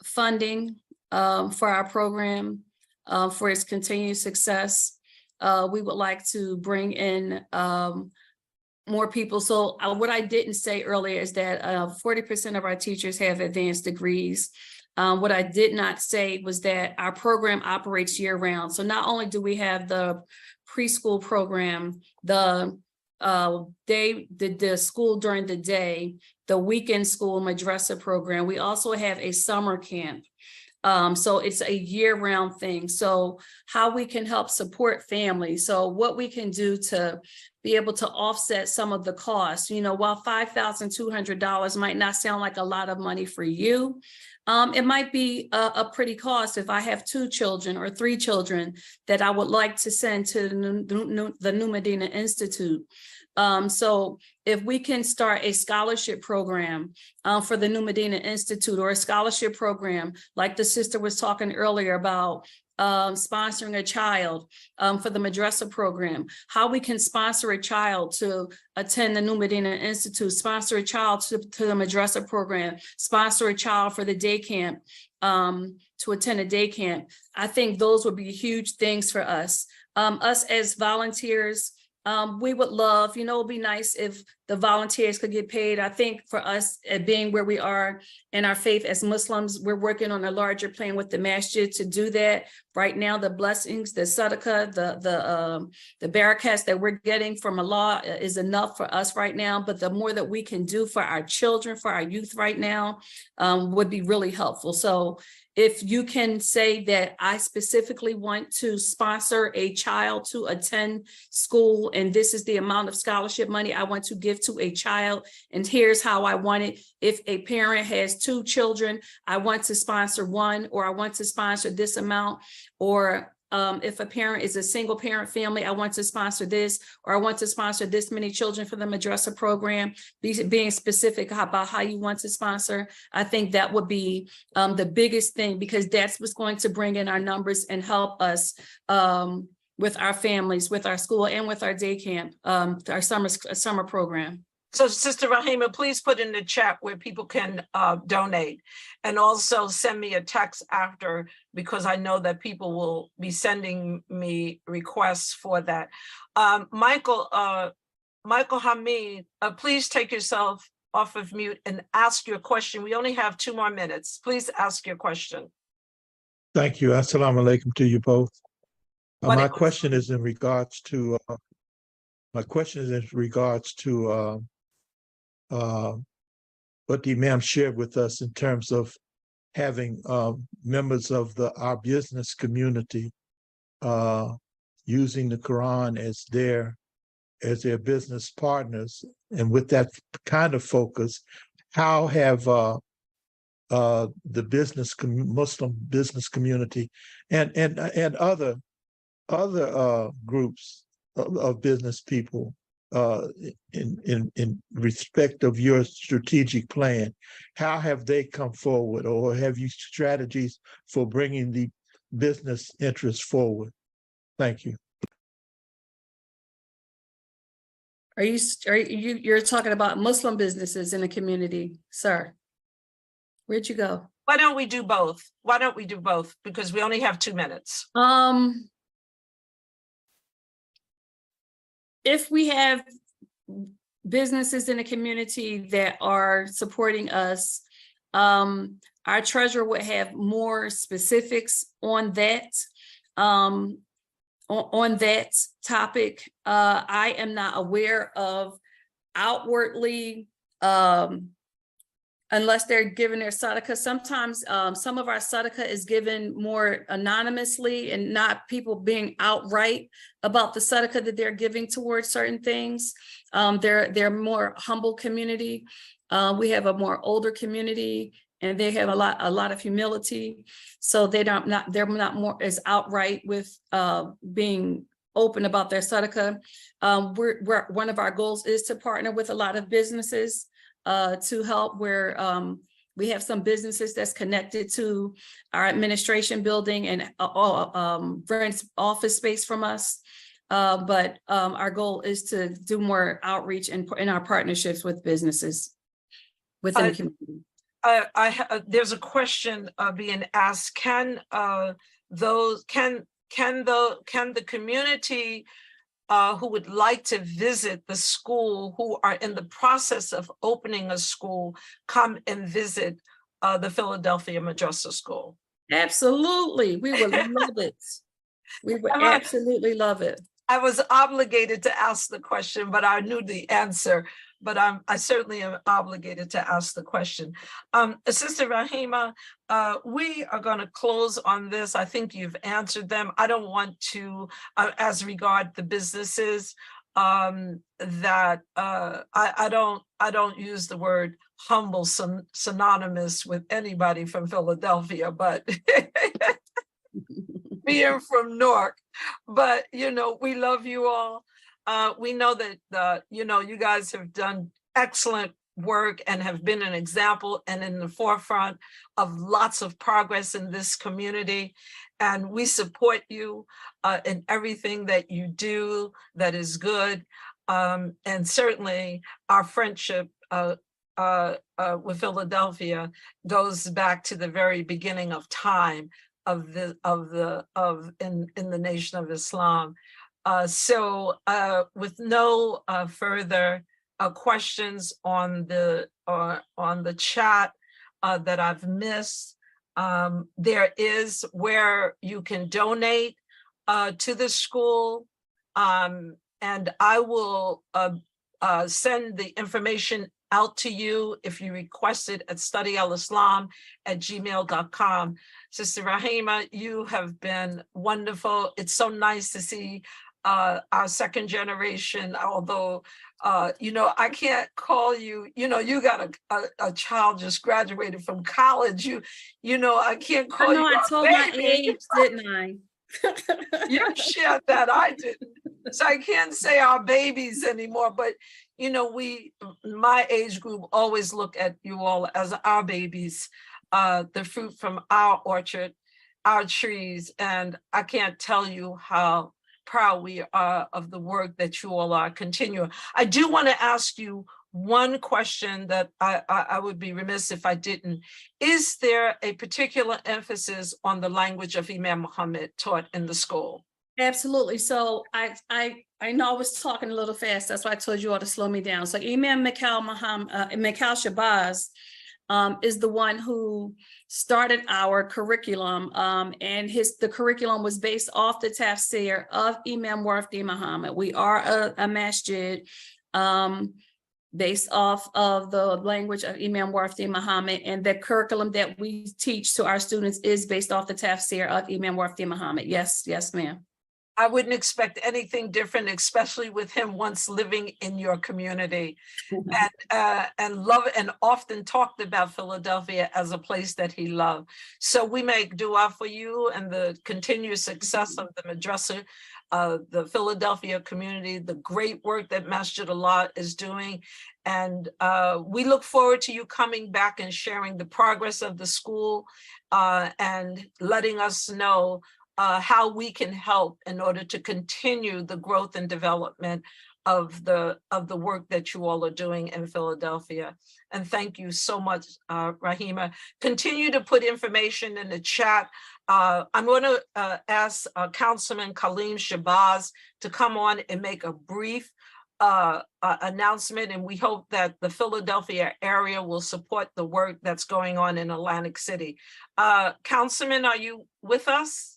funding for our program for its continued success. We would like to bring in more people. So what I didn't say earlier is that 40% of our teachers have advanced degrees. What I did not say was that our program operates year round. So not only do we have the preschool program, the school during the day, the weekend school Madrasa program, we also have a summer camp. So it's a year-round thing. So how we can help support families. So what we can do to be able to offset some of the costs, while $5,200 might not sound like a lot of money for you, it might be a pretty cost if I have 2 children or 3 children that I would like to send to the New Medina Institute. So if we can start a scholarship program for the New Medina Institute, or a scholarship program like the sister was talking earlier about sponsoring a child for the Madrasa program, how we can sponsor a child to attend the New Medina Institute, sponsor a child to the Madrasa program, sponsor a child for the day camp, to attend a day camp. I think those would be huge things for us. Us as volunteers, we would love, it would be nice if the volunteers could get paid. I think for us, being where we are in our faith as Muslims, we're working on a larger plan with the masjid to do that. Right now, the blessings, the sadaqah, the barakahs that we're getting from Allah is enough for us right now. But the more that we can do for our children, for our youth right now, would be really helpful. So if you can say that I specifically want to sponsor a child to attend school, and this is the amount of scholarship money I want to give to a child, and here's how I want it. If a parent has 2 children, I want to sponsor 1, or I want to sponsor this amount, or if a parent is a single parent family, I want to sponsor this, or I want to sponsor this many children for the Madrasa program. Being specific about how you want to sponsor, I think that would be the biggest thing, because that's what's going to bring in our numbers and help us with our families, with our school, and with our day camp, our summer program. So Sister Raheemah, please put in the chat where people can donate, and also send me a text after, because I know that people will be sending me requests for that. Michael Hamid, please take yourself off of mute and ask your question. We only have 2 more minutes. Please ask your question. Thank you. Assalamu alaikum to you both. My question is in regards to what the Imam shared with us in terms of having members of our business community using the Quran as their business partners. And with that kind of focus, how have the Muslim business community and other groups of business people in respect of your strategic plan, how have they come forward, or have you strategies for bringing the business interests forward? Thank you. You're talking about Muslim businesses in the community, sir? Where'd you go? Why don't we do both? Why don't we do both? Because we only have 2 minutes. If we have businesses in the community that are supporting us, our treasurer would have more specifics on that. On that topic, I am not aware of outwardly, unless they're giving their sadaqah. Sometimes some of our sadaqah is given more anonymously and not people being outright about the sadaqah that they're giving towards certain things. They're more humble community. We have a more older community, and they have a lot of humility. So they're not more as outright with being open about their sadaqah. One of our goals is to partner with a lot of businesses to help, where we have some businesses that's connected to our administration building and rents office space from us. But our goal is to do more outreach in our partnerships with businesses within the community. There's a question being asked. Can the community who would like to visit the school, who are in the process of opening a school, come and visit the Philadelphia Madrasa School? Absolutely. We would love it. We would absolutely love it. I was obligated to ask the question, but I knew the answer. But I certainly am obligated to ask the question. Sister Raheemah, we are going to close on this. I think you've answered them. I don't want to, as regard the businesses, that I don't use the word humble synonymous with anybody from Philadelphia, but being from Newark. But, we love you all. We know that, you guys have done excellent work and have been an example and in the forefront of lots of progress in this community. And we support you in everything that you do that is good. And certainly our friendship with Philadelphia goes back to the very beginning of time in the Nation of Islam. So with no further questions on the chat that I've missed, there is where you can donate to the school, and I will send the information out to you if you request it at studyalislam@gmail.com. Sister Raheemah, you have been wonderful. It's so nice to see our second generation, although, I can't call you, you got a child just graduated from college. I can't call you. I told my age, didn't I? You shared that, I didn't. So I can't say our babies anymore, but my age group always look at you all as our babies, the fruit from our orchard, our trees. And I can't tell you how proud we are of the work that you all are continuing. I do want to ask you one question that I would be remiss if I didn't. Is there a particular emphasis on the language of Imam Muhammad taught in the school? Absolutely. So I know I was talking a little fast. That's why I told you all to slow me down. So Imam Mikhail Shabazz is the one who started our curriculum, and the curriculum was based off the tafsir of Imam Warfdi Muhammad. We are a masjid based off of the language of Imam Warfdi Muhammad, and the curriculum that we teach to our students is based off the tafsir of Imam Warfdi Muhammad. Yes, ma'am. I wouldn't expect anything different, especially with him once living in your community, and love and often talked about Philadelphia as a place that he loved. So we make dua for you and the continued success of the Madrasa, the Philadelphia community, the great work that Masjidullah is doing. And we look forward to you coming back and sharing the progress of the school and letting us know how we can help in order to continue the growth and development of the work that you all are doing in Philadelphia. And thank you so much, Raheemah. Continue to put information in the chat. I'm going to ask Councilman Kaleem Shabazz to come on and make a brief announcement, and we hope that the Philadelphia area will support the work that's going on in Atlantic City. Councilman, are you with us?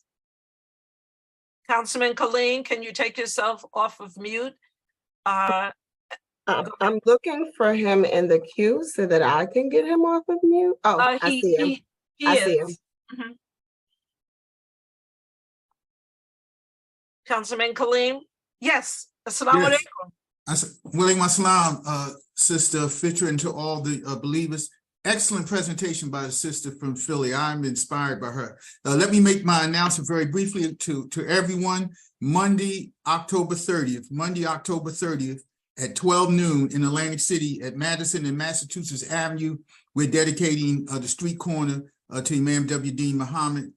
Councilman Kaleem, can you take yourself off of mute? I'm looking for him in the queue so that I can get him off of mute. Oh, I see him. I see him. Mm-hmm. Councilman Kaleem? Yes. Assalamu alaikum. Walaikum assalam, Sister Fitrah, and to all the believers. Excellent presentation by the sister from Philly. I'm inspired by her. Let me make my announcement very briefly to everyone. Monday, October 30th at 12 noon in Atlantic City at Madison and Massachusetts Avenue. We're dedicating the street corner to Imam W.D. Muhammad.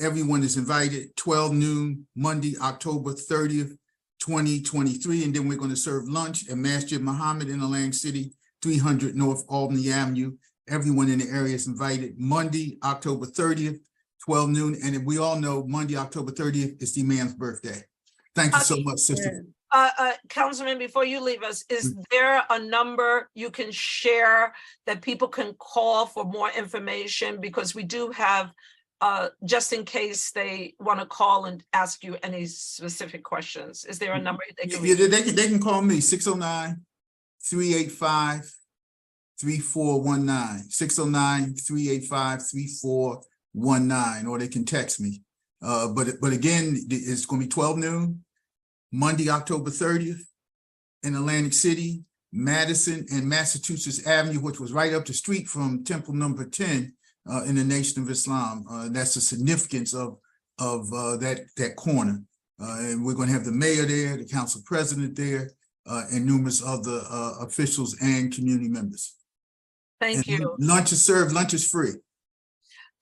Everyone is invited, 12 noon, Monday, October 30th, 2023. And then we're going to serve lunch at Masjid Muhammad in Atlantic City, 300 North Albany Avenue. Everyone in the area is invited. Monday, October 30th, 12 noon. And we all know Monday, October 30th is the Imam's birthday. Thank you so much, Sister. Councilman, before you leave us, is there a number you can share that people can call for more information? Because we do have, just in case they want to call and ask you any specific questions. Is there a number they can reach? They can call me, 609-385-3419, 609-385-3419, or they can text me. But again, it's going to be 12 noon, Monday, October 30th in Atlantic City, Madison and Massachusetts Avenue, which was right up the street from Temple number 10 in the Nation of Islam. That's the significance of that corner. And we're going to have the mayor there, the council president there, and numerous other officials and community members. Thank you. Lunch is served, lunch is free.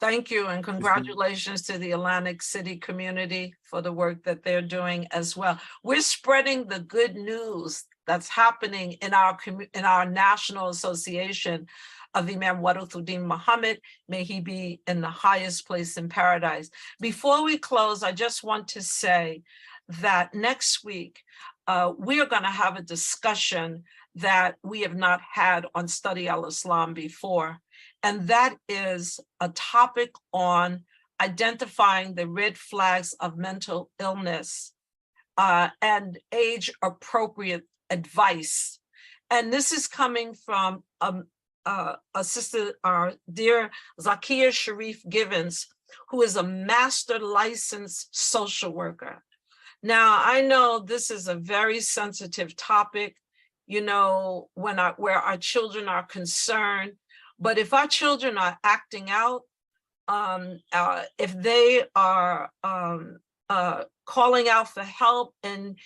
Thank you, and congratulations to the Atlantic City community for the work that they're doing as well. We're spreading the good news that's happening in our National Association of Imam Warith Muhammad. May he be in the highest place in paradise. Before we close, I just want to say that next week, we are going to have a discussion that we have not had on Study al-Islam before. And that is a topic on identifying the red flags of mental illness and age-appropriate advice. And this is coming from a sister, our dear Zakia Sharif Givens, who is a master licensed social worker. Now, I know this is a very sensitive topic, you know, where our children are concerned. But if our children are acting out, if they are calling out for help, and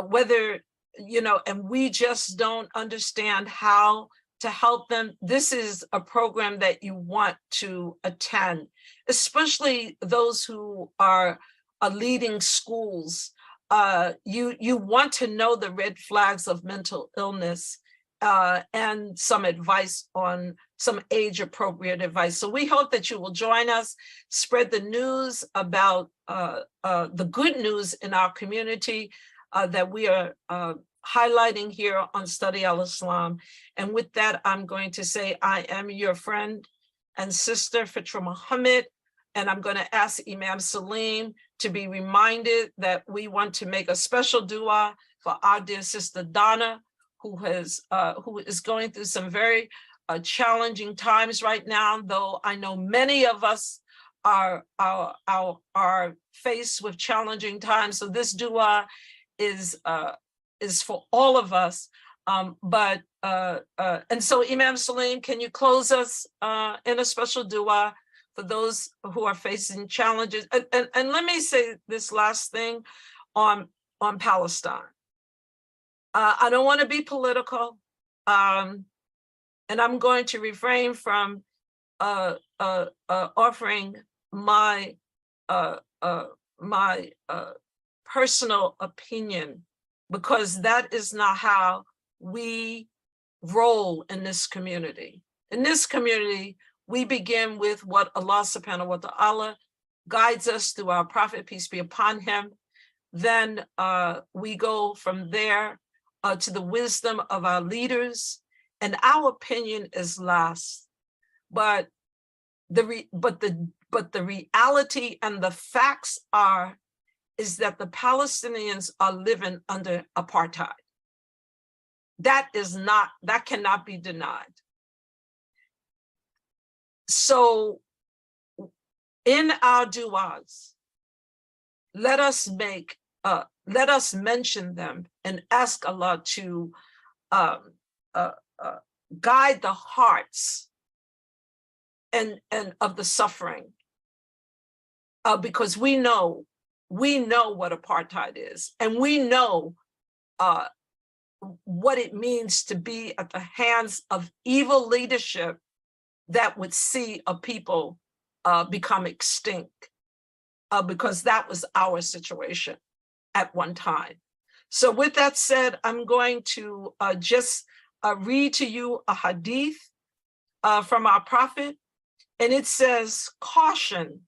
whether, you know, and we just don't understand how to help them, this is a program that you want to attend, especially those who are leading schools. You want to know the red flags of mental illness and some advice on some age-appropriate advice. So we hope that you will join us, spread the news about the good news in our community that we are highlighting here on Study Al-Islam. And with that, I'm going to say, I am your friend and sister, Fitrah Muhammad, and I'm going to ask Imam Salim to be reminded that we want to make a special dua for our dear sister Donna, who is going through some very challenging times right now, though I know many of us are faced with challenging times. So this dua is for all of us. And so Imam Salim, can you close us in a special dua for those who are facing challenges? And let me say this last thing on Palestine. I don't want to be political, and I'm going to refrain from offering my personal opinion, because that is not how we roll in this community. In this community, we begin with what Allah subhanahu wa ta'ala guides us through our prophet, peace be upon him. Then we go from there to the wisdom of our leaders, and our opinion is last. But the reality and the facts is that the Palestinians are living under apartheid. That cannot be denied. So in our du'as, let us mention them and ask Allah to guide the hearts and of the suffering, because we know what apartheid is, and we know what it means to be at the hands of evil leadership that would see a people become extinct, because that was our situation at one time. So with that said, I'm going to just read to you a hadith from our prophet, and it says, caution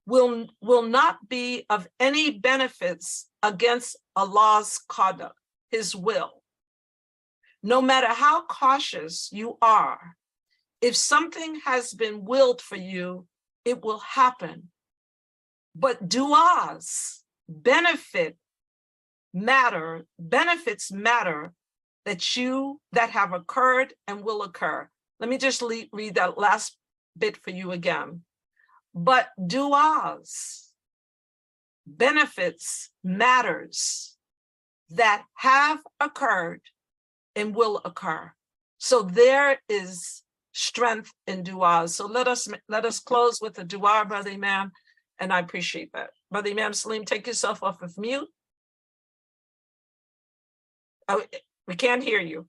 will not be of any benefits against Allah's qada, his will. No matter how cautious you are, if something has been willed for you, it will happen. But du'as, benefits matter that have occurred and will occur. Let me just read that last bit for you again. But du'as, benefits, matters that have occurred and will occur. So there is strength in du'as. So let us close with a du'a, Brother Imam, and I appreciate that. Brother Imam Salim, take yourself off of mute. Oh, we can't hear you.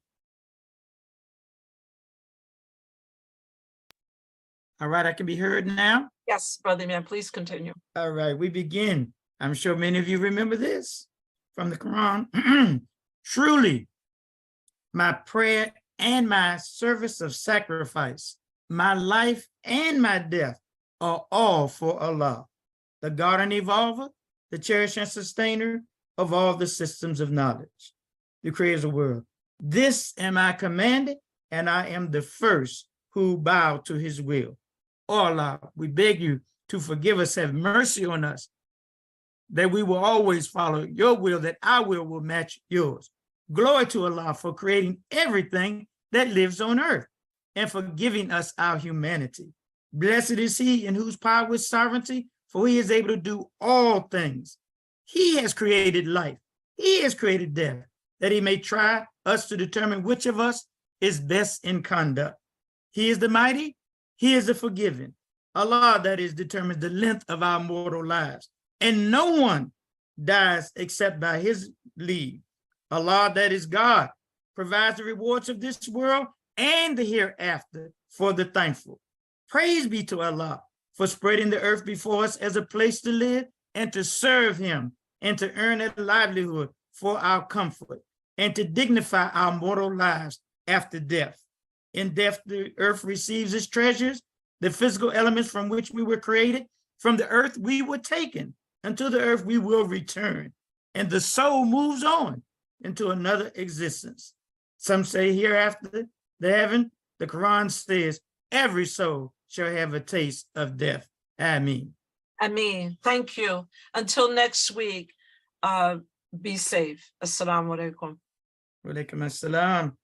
All right, I can be heard now? Yes, Brother Imam, please continue. All right, we begin. I'm sure many of you remember this from the Quran. Truly, my prayer and my service of sacrifice, my life and my death are all for Allah, the God and Evolver, the cherisher and sustainer of all the systems of knowledge, the creator of the world. This am I commanded, and I am the first who bow to his will. Oh Allah, we beg you to forgive us, have mercy on us, that we will always follow your will, that our will match yours. Glory to Allah for creating everything that lives on earth and for giving us our humanity. Blessed is he in whose power is sovereignty, for he is able to do all things. He has created life. He has created death, that he may try us to determine which of us is best in conduct. He is the mighty. He is the forgiving. Allah, that is, determines the length of our mortal lives, and no one dies except by his leave. Allah, that is God, provides the rewards of this world and the hereafter for the thankful. Praise be to Allah for spreading the earth before us as a place to live and to serve him and to earn a livelihood for our comfort and to dignify our mortal lives after death. In death, the earth receives its treasures, the physical elements from which we were created. From the earth we were taken, and to the earth we will return. And the soul moves on into another existence. Some say hereafter the heaven. The Quran says every soul shall have a taste of death. Ameen. Ameen. Thank you. Until next week, be safe. Assalamu alaikum. Wa alaikum assalam.